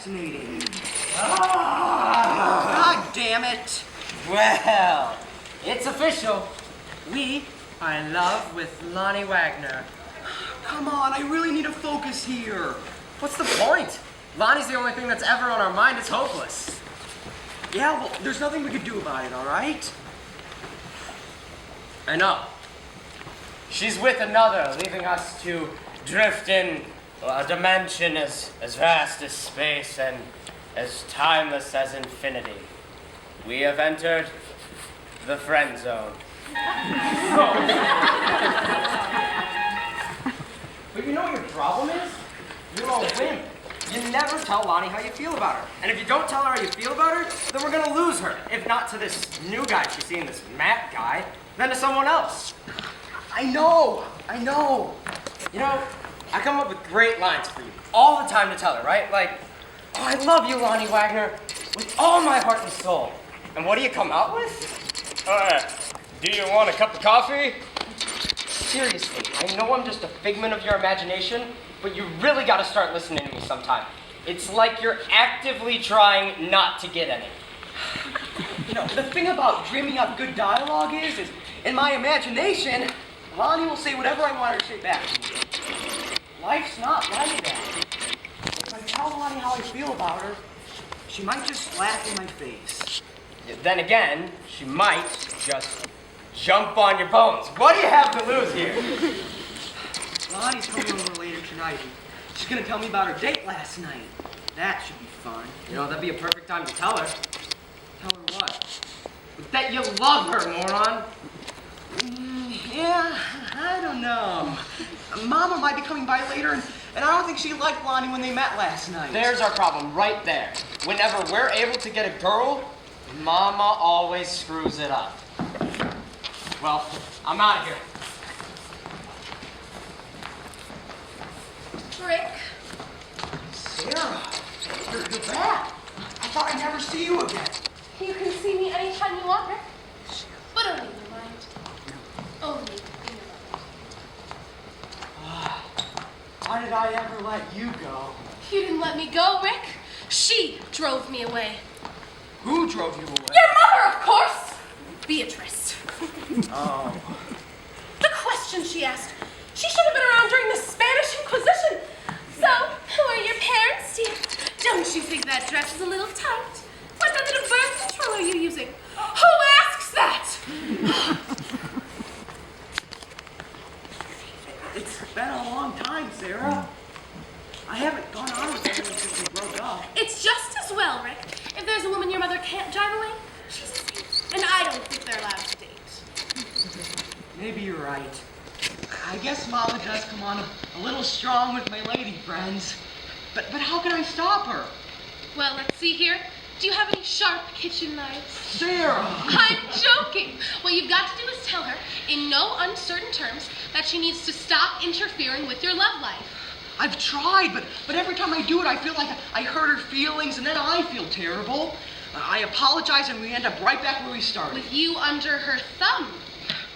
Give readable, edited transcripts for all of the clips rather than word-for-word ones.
fascinating. Ah! God damn it. Well, it's official. We are in love with Lonnie Wagner. Come on, I really need to focus here. What's the point? Lonnie's the only thing that's ever on our mind. It's hopeless. Yeah, well, there's nothing we could do about it, all right? I know. She's with another, leaving us to drift in a dimension as vast as space and as timeless as infinity. We have entered the friend zone. But you know what your problem is? You're a wimp. You never tell Lonnie how you feel about her. And if you don't tell her how you feel about her, then we're gonna lose her. If not to this new guy she's seeing, this Matt guy, then to someone else. I know. You know, I come up with great lines for you all the time to tell her, right? Like, oh, I love you, Lonnie Wagner, with all my heart and soul. And what do you come out with? Do you want a cup of coffee? Seriously, I know I'm just a figment of your imagination, but you really gotta start listening to me sometime. It's like you're actively trying not to get any. You know, the thing about dreaming up good dialogue is in my imagination, Lonnie will say whatever I want her to say back to me. Life's not like that. If I tell Lonnie how I feel about her, she might just laugh in my face. Then again, she might just jump on your bones. What do you have to lose here? Lonnie's coming over later tonight. She's gonna tell me about her date last night. That should be fun. You know, that'd be a perfect time to tell her. Tell her what? That you love her, moron. Yeah, I don't know. Mama might be coming by later, and I don't think she liked Lonnie when they met last night. There's our problem right there. Whenever we're able to get a girl, Mama always screws it up. Well, I'm out of here. Rick, Sarah, you're back. I thought I'd never see you again. you can see me anytime you want, Rick. But only in your mind. Only in your mind. Why did I ever let you go? You didn't let me go, Rick. She drove me away. Who drove you away? Your mother, of course! Beatrice. Oh. The question she asked. She should have been around during the Spanish Inquisition. So, who are your parents, dear? Don't you think that dress is a little tight? What method of birth control are you using? Who asks that? It's been a long time, Sarah. I haven't gone on with anyone since we broke up. It's just as well, Rick. If there's a woman your mother can't drive away, she's a saint. And I don't think they're allowed to date. Maybe you're right. I guess Mama does come on a little strong with my lady friends. But how can I stop her? Well, let's see here. Do you have any sharp kitchen knives? Sarah! I'm joking. What you've got to do is tell her, in no uncertain terms, that she needs to stop interfering with your love life. I've tried, but every time I do it, I feel like I hurt her feelings, and then I feel terrible. I apologize, and we end up right back where we started. With you under her thumb.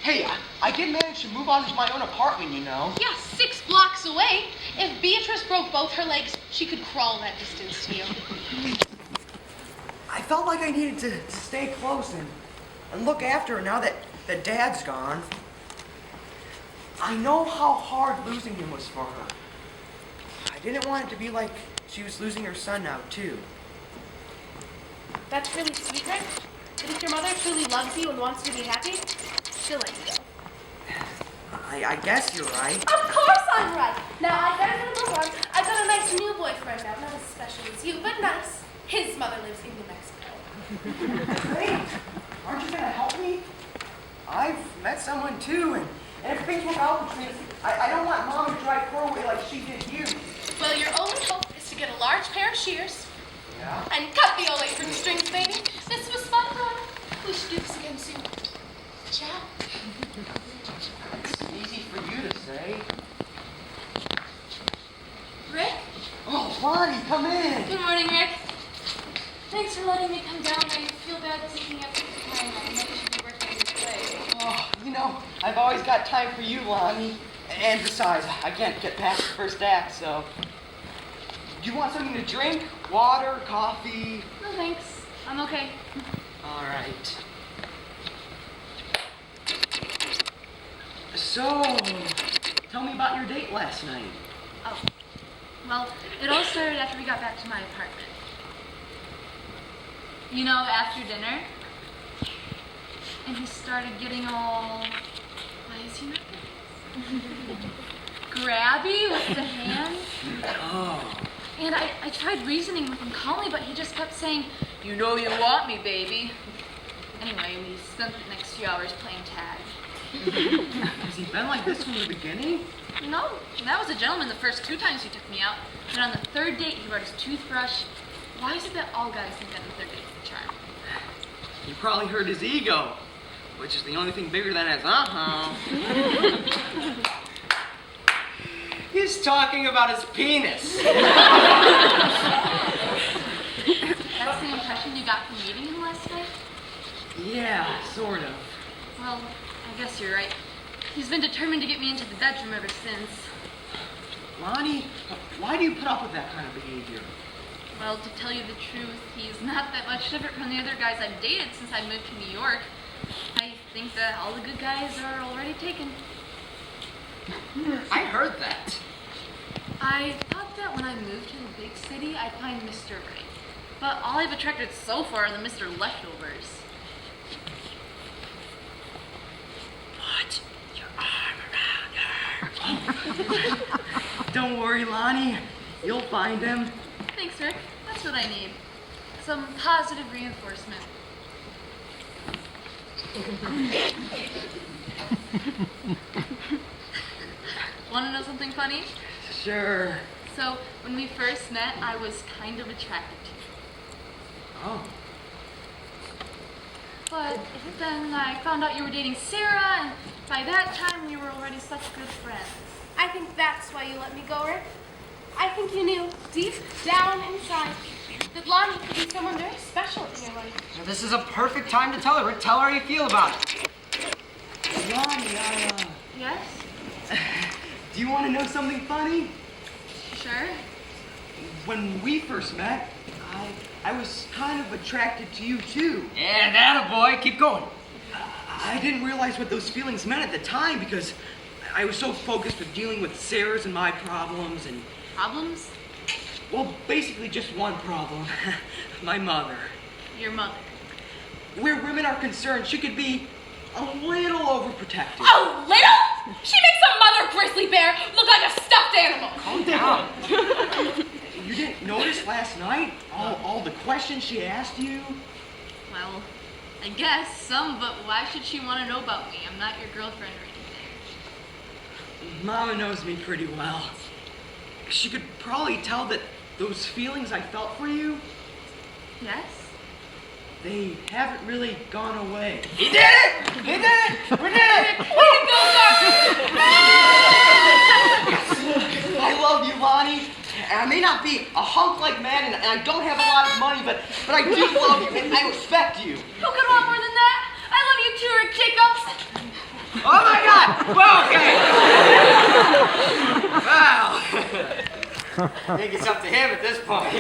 Hey, I did manage to move on to my own apartment, you know. Yeah, 6 blocks away. If Beatrice broke both her legs, she could crawl that distance to you. I felt like I needed to stay close and look after her now that Dad's gone. I know how hard losing him was for her. I didn't want it to be like she was losing her son now, too. That's really sweet, Rick. But if your mother truly loves you and wants you to be happy, she'll let you go. I guess you're right. Of course I'm right. Now I better move on. I've got a nice new boyfriend now. Not as special as you, but nice. His mother lives in New Mexico. Great. Aren't you gonna help me? I've met someone too, and if things work out between us, I don't want Mom to drive her away like she did you. Well, your only hope is to get a large pair of shears Yeah? and cut the old apron strings, baby. This was fun, Ron. We should do this again soon. Ciao. It's easy for you to say. Rick? Oh, Bonnie, come in. Good morning, Rick. Thanks for letting me come down. I feel bad taking up your time. I know you should be working this play. Oh, you know, I've always got time for you, Lonnie. And besides, I can't get past the first act, so... Do you want something to drink? Water, coffee? No thanks. I'm okay. All right. So, tell me about your date last night. Oh. Well, it all started after we got back to my apartment. You know, after dinner. And he started getting all... Why is he not there? Grabby with the hand. Oh. And I tried reasoning with him calmly, but he just kept saying, "You know you want me, baby." Anyway, we spent the next few hours playing tag. Has he been like this from the beginning? No, that was a gentleman the first 2 times he took me out. And on the 3rd date, he brought his toothbrush. Why is it that all guys think on the 3rd date is a charm? You probably hurt his ego, which is the only thing bigger than his He's talking about his penis. That's the impression you got from meeting him last night? Yeah, sort of. Well, I guess you're right. He's been determined to get me into the bedroom ever since. Lonnie, why do you put up with that kind of behavior? Well, to tell you the truth, he's not that much different from the other guys I've dated since I moved to New York. I think that all the good guys are already taken. I heard that. I thought that when I moved to the big city, I'd find Mr. Right. But all I've attracted so far are the Mr. Leftovers. Put your arm around her. Don't worry, Lonnie. You'll find him. Thanks, Rick. That's what I need. Some positive reinforcement. Want to know something funny? Sure. So, when we first met, I was kind of attracted to you. Oh. But then I found out you were dating Sarah, and by that time, we were already such good friends. I think that's why you let me go, Rick. I think you knew, deep down inside, that Lonnie could be someone very special in your life. Now, this is a perfect time to tell her. Rick, tell her how you feel about it. Lonnie, Yes? do you want to know something funny? Sure. When we first met, I was kind of attracted to you too. Yeah, that a boy. Keep going. I didn't realize what those feelings meant at the time because I was so focused with dealing with Sarah's and my problems and, Problems? well, basically just one problem. My mother. Your mother. Where women are concerned, she could be a little overprotective. Oh, little? She makes a mother grizzly bear look like a stuffed animal. Calm down. You didn't notice last night all the questions she asked you? Well, I guess some, but why should she want to know about me? I'm not your girlfriend or anything. Mama knows me pretty well. She could probably tell that those feelings I felt for you, Yes? they haven't really gone away. He did it! He did it! We did it! I love you, Lonnie. And I may not be a hunk-like man, and I don't have a lot of money, but I do love you, and I respect you. Who could want more than that? I love you too, Rick Jacobs. Oh my God! Well, okay. Wow. I think it's up to him at this point.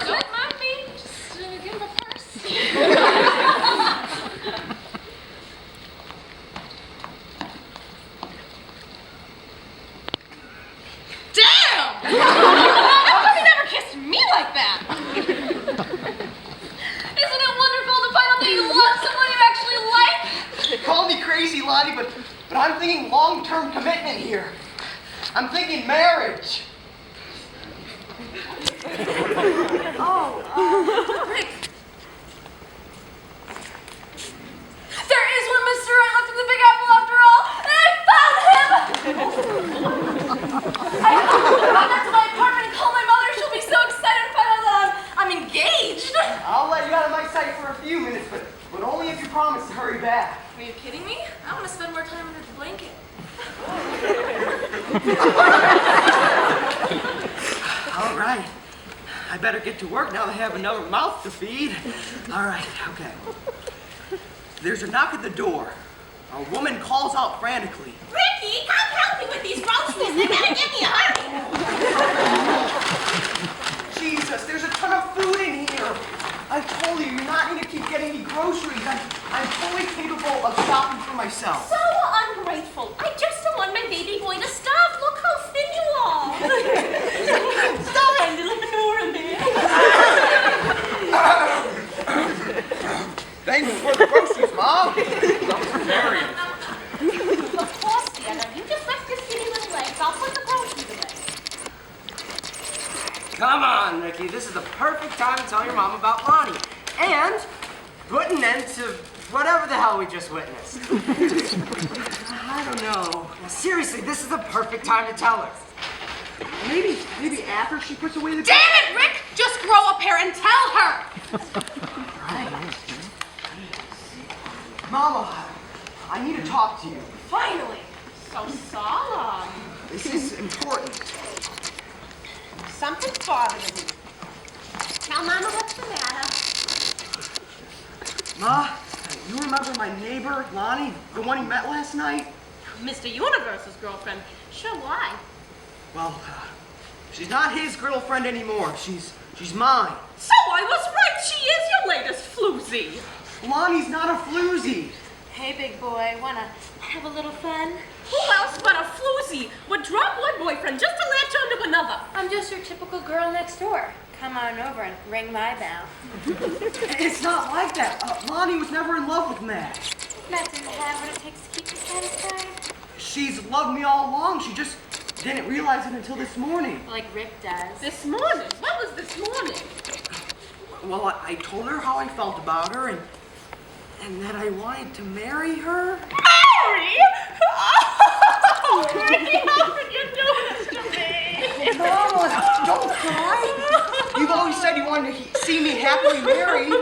Don't mind me. Just give him a purse. Damn! How come he never kissed me like that? Isn't it wonderful to find out that you love someone you actually like? They call me crazy, Lonnie, but I'm thinking long-term commitment here. I'm thinking marriage. Rick. There is one Mr. Right left in the Big Apple after all, and I found him! I have to go back to my apartment and call my mother. She'll be so excited to find out that I'm engaged. I'll let you out of my sight for a few minutes, but only if you promise to hurry back. Are you kidding me? I want to spend more time under the blanket. All right. I better get to work now that I have another mouth to feed. All right, okay. There's a knock at the door. a woman calls out frantically. Ricky, come help me with these groceries. They gotta get me a hurry. Jesus, there's a ton of food in here. I told you, you're not going to keep getting me groceries. I'm fully capable of shopping for myself. So ungrateful. I just don't want my baby boy to starve. Look how thin you are. Stop it, little manure man. Thanks for the groceries, Mom. Very. Of course, Deanna. You just rest your skinny little legs. I'll put the groceries away. Come on, Ricky. This is the perfect time to tell your mom about Lonnie. And put an end to whatever the hell we just witnessed. I don't know. Now, seriously, this is the perfect time to tell her. Maybe after she puts away the... Damn it, Rick! Just grow up here and tell her! Mama, I need to talk to you. Finally! So solemn. This is important. Something's bothering me. Now, Mama, what's the matter? Ma, you remember my neighbor, Lonnie, the one you met last night? Mr. Universe's girlfriend. Sure, why? Well, she's not his girlfriend anymore. She's mine. So I was right. She is your latest floozy. Lonnie's not a floozy. Hey, big boy, wanna have a little fun? Who else but a floozy would drop one boyfriend just to latch onto another? I'm just your typical girl next door. Come on over and ring my bell. It's not like that. Lonnie was never in love with Matt. Matt didn't have what it takes to keep you satisfied. She's loved me all along. She just didn't realize it until this morning. Like Rick does. This morning? What was this morning? Well, I told her how I felt about her and that I wanted to marry her. Mary! Oh, Ricky, how could you do this to me? Mama, don't cry. You've always said you wanted to see me happily married. To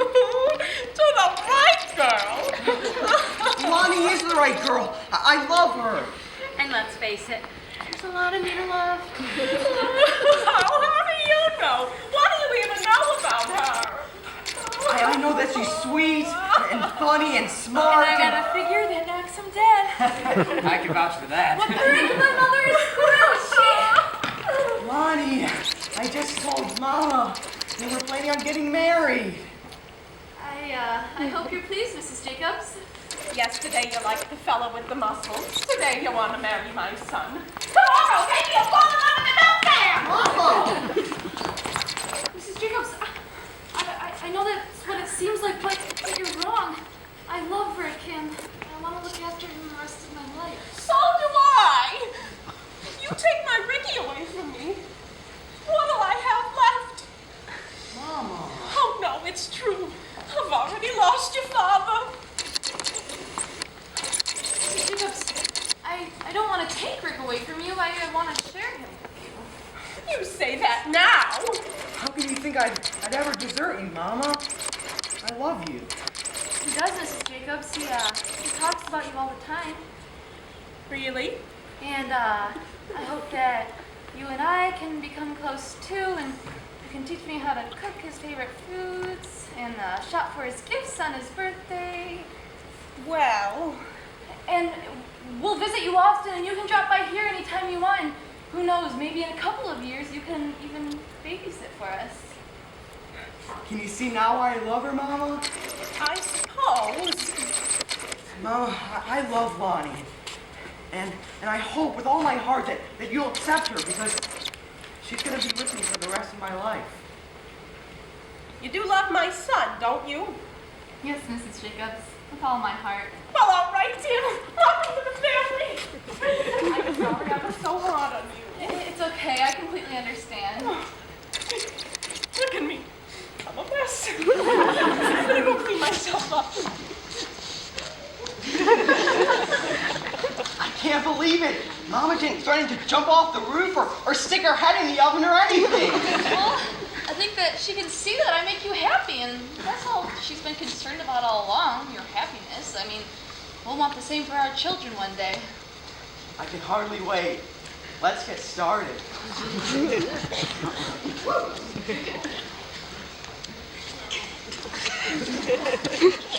the right girl. Lonnie is the right girl. I love her. And let's face it, there's a lot of me to love. How do you know? What do you even know about her? I know that she's sweet and funny and And smart. I got a figure that knocks him dead. I can vouch for that. What the heck, my mother is screw. Lonnie, I just told Mama we were planning on getting married. I hope you're pleased, Mrs. Jacobs. Yesterday you liked the fella with the muscles. Today you want to marry my son. Tomorrow, maybe you'll fall in love with the milk man. Mama! Mrs. Jacobs, I know that's what it seems like, but you're wrong. I love Rick and I want to look after him the rest of my life. So do I. You take my Ricky away from me. What'll I have left? Mama. Oh no, it's true. I've already lost your father. Mrs. Jacobs, I don't want to take Rick away from you. I want to share him with you. You say that now. How can you think I'd ever desert you, Mama? I love you. He does, Mrs. Jacobs. He talks about you all the time. Really? And I hope that you and I can become close too, and you can teach me how to cook his favorite foods and shop for his gifts on his birthday. Well, And we'll visit you often, and you can drop by here anytime you want. And who knows, maybe in a couple of years you can even babysit for us. Can you see now why I love her, Mama? I suppose. Mama, I love Lonnie. And I hope with all my heart that you'll accept her because she's going to be with me for the rest of my life. You do love my son, don't you? Yes, Mrs. Jacobs, with all my heart. Well, all right, dear. Welcome to the family. I'm sorry I was so hard on you. It's okay, I completely understand. Look at me. I'm a mess. I'm gonna go clean myself up. I can't believe it. Mama didn't threaten to jump off the roof or stick her head in the oven or anything. Well, I think that she can see that I make you happy, and that's all she's been concerned about all along, your happiness. I mean, we'll want the same for our children one day. I can hardly wait. Let's get started.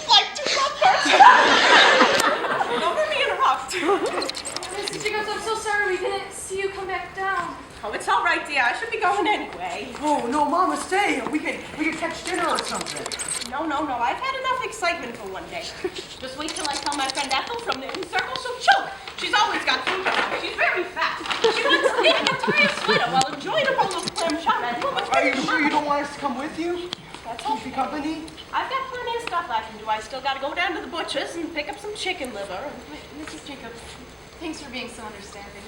Like two lovebirds. Over me. Oh, no, Mama, stay. We could catch dinner or something. No. I've had enough excitement for one day. Just wait till I tell my friend Ethel from the Inner Circle she'll choke. She's always got food around. She's very fat. She wants to eat an entire sweater while enjoying a bowl of clam chowder. Are you sure you don't want us to come with you? That's all. Keep you company? I've got plenty of stuff I can do. I still got to go down to the butcher's and pick up some chicken liver. Wait, Mrs. Jacobs, thanks for being so understanding.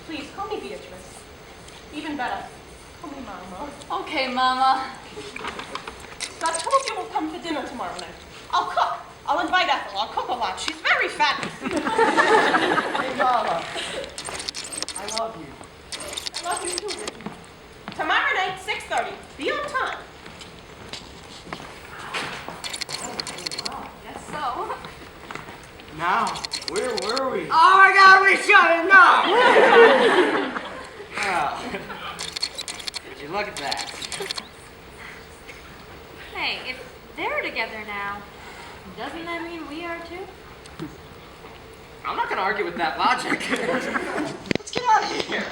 Please, call me Beatrice. Even better, call me Mama. Okay, Mama. So I told you we'll come for dinner tomorrow night. I'll cook. I'll invite Ethel. I'll cook a lot. She's very fat. Hey, Mama. I love you. I love you too, Richie. Tomorrow night, 6:30. Be on time. Guess so. Now, where were we? Oh my God, we shut it now! Wow. Would you look at that? Hey, if they're together now, doesn't that mean we are too? I'm not gonna argue with that logic. Let's get out of here.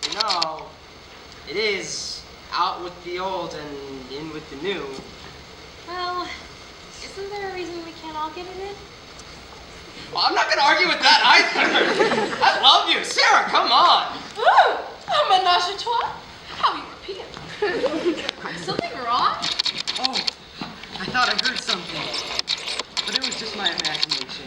You know, it is out with the old and in with the new. Well, isn't there a reason we can't all get it in? Well, I'm not gonna argue with that either. I love you. Sarah, come on. Ooh, a menage a trois? How European. Something wrong? Oh, I thought I heard something. But it was just my imagination.